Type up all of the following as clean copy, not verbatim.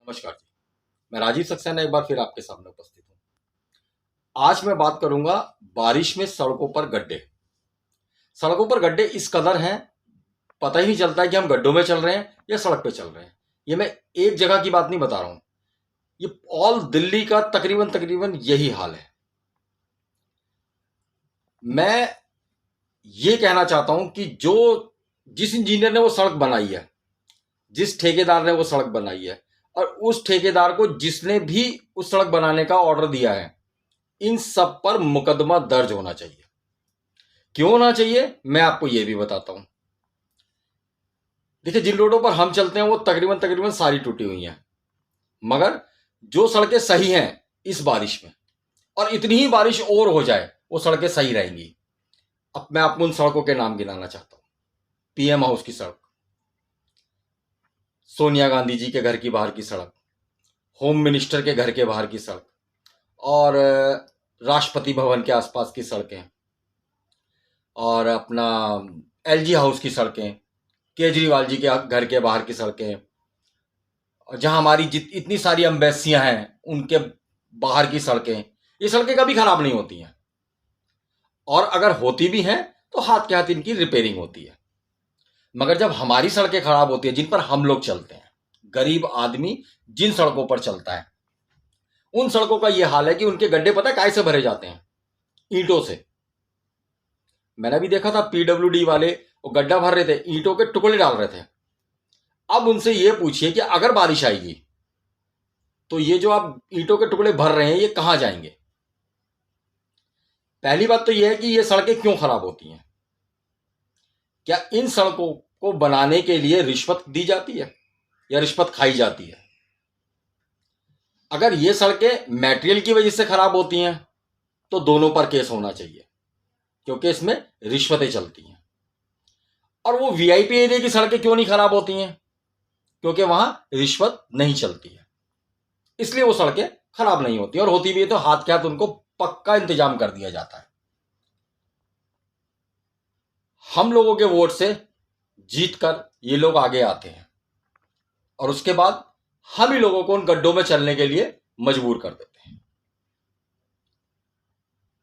नमस्कार जी। मैं राजीव सक्सेना एक बार फिर आपके सामने उपस्थित हूँ। आज मैं बात करूंगा बारिश में सड़कों पर गड्ढे। सड़कों पर गड्ढे इस कदर हैं, पता ही नहीं चलता है कि हम गड्ढों में चल रहे हैं या सड़क पे चल रहे हैं। ये मैं एक जगह की बात नहीं बता रहा हूं, ये ऑल दिल्ली का तकरीबन तकरीबन यही हाल है। मैं ये कहना चाहता हूं कि जिस इंजीनियर ने वो सड़क बनाई है, जिस ठेकेदार ने वो सड़क बनाई है, और उस ठेकेदार को जिसने भी उस सड़क बनाने का ऑर्डर दिया है, इन सब पर मुकदमा दर्ज होना चाहिए। क्यों होना चाहिए मैं आपको यह भी बताता हूं। देखिए, जिन रोडों पर हम चलते हैं वो तकरीबन तकरीबन सारी टूटी हुई हैं, मगर जो सड़कें सही हैं इस बारिश में, और इतनी ही बारिश और हो जाए वो सड़कें सही रहेंगी। अब मैं आपको उन सड़कों के नाम गिनाना चाहता हूं। पीएम हाउस की सड़क, सोनिया गांधी जी के घर की बाहर की सड़क, होम मिनिस्टर के घर के बाहर की सड़क, और राष्ट्रपति भवन के आसपास की सड़कें, और अपना एलजी हाउस की सड़कें, केजरीवाल जी के घर के बाहर की सड़कें, और जहां हमारी इतनी सारी एम्बेसियां हैं उनके बाहर की सड़कें, ये सड़कें कभी खराब नहीं होती हैं, और अगर होती भी हैं तो हाथ के हाथ इनकी रिपेयरिंग होती है। मगर जब हमारी सड़कें खराब होती है, जिन पर हम लोग चलते हैं, गरीब आदमी जिन सड़कों पर चलता है, उन सड़कों का यह हाल है कि उनके गड्ढे पता है काय से भरे जाते हैं? ईंटों से। मैंने भी देखा था पीडब्ल्यूडी वाले वो गड्ढा भर रहे थे, ईंटों के टुकड़े डाल रहे थे। अब उनसे यह पूछिए कि अगर बारिश आएगी तो ये जो आप ईंटों के टुकड़े भर रहे हैं ये कहां जाएंगे? पहली बात तो यह है कि ये सड़कें क्यों खराब होती हैं? क्या इन सड़कों को बनाने के लिए रिश्वत दी जाती है या रिश्वत खाई जाती है? अगर ये सड़कें मटेरियल की वजह से खराब होती हैं तो दोनों पर केस होना चाहिए, क्योंकि इसमें रिश्वतें चलती हैं। और वो वीआईपी एरिया की सड़कें क्यों नहीं खराब होती हैं? क्योंकि वहां रिश्वत नहीं चलती है, इसलिए वो सड़कें खराब नहीं होती, और होती भी है तो हाथ के हाथ उनको पक्का इंतजाम कर दिया जाता है। हम लोगों के वोट से जीतकर ये लोग आगे आते हैं, और उसके बाद हम ही लोगों को उन गड्ढों में चलने के लिए मजबूर कर देते हैं।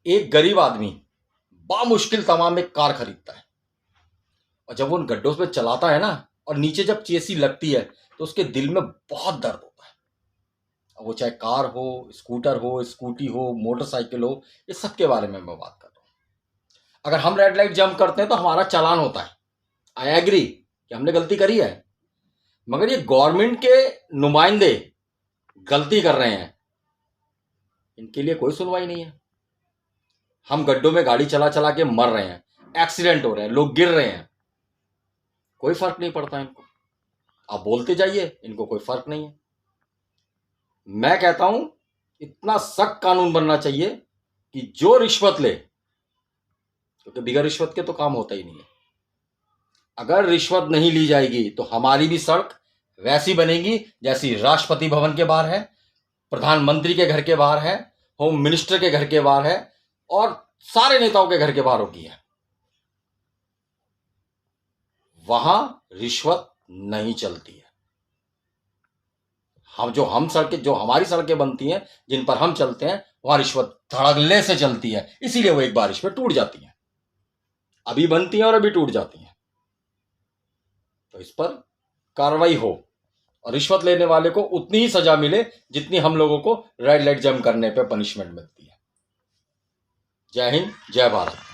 एक गरीब आदमी बामुश्किल तमाम एक कार खरीदता है, और जब वो उन गड्ढों में चलाता है ना, और नीचे जब चेसी लगती है तो उसके दिल में बहुत दर्द होता है। अब वो चाहे कार हो, स्कूटर हो, स्कूटी हो, मोटरसाइकिल हो, ये सब के बारे में मैं बात कर रहा हूं। अगर हम रेड लाइट जंप करते हैं तो हमारा चालान होता है, आई एग्री कि हमने गलती करी है, मगर ये गवर्नमेंट के नुमाइंदे गलती कर रहे हैं, इनके लिए कोई सुनवाई नहीं है। हम गड्ढों में गाड़ी चला चला के मर रहे हैं, एक्सीडेंट हो रहे हैं, लोग गिर रहे हैं, कोई फर्क नहीं पड़ता इनको। आप बोलते जाइए, इनको कोई फर्क नहीं है। मैं कहता हूं इतना सख्त कानून बनना चाहिए कि जो रिश्वत ले, क्योंकि बिना रिश्वत के तो काम होता ही नहीं है, अगर रिश्वत नहीं ली जाएगी तो हमारी भी सड़क वैसी बनेगी जैसी राष्ट्रपति भवन के बाहर है, प्रधानमंत्री के घर के बाहर है, होम मिनिस्टर के घर के बाहर है, और सारे नेताओं के घर के बाहर होगी है। वहां रिश्वत नहीं चलती है। जो हमारी सड़कें बनती हैं, जिन पर हम चलते हैं, वहां रिश्वत धड़ल्ले से चलती है, इसीलिए वो एक बारिश में टूट जाती हैं। अभी बनती हैं और अभी टूट जाती हैं। तो इस पर कार्रवाई हो, और रिश्वत लेने वाले को उतनी ही सजा मिले जितनी हम लोगों को रेड लाइट जंप करने पे पनिशमेंट मिलती है। जय हिंद, जय भारत।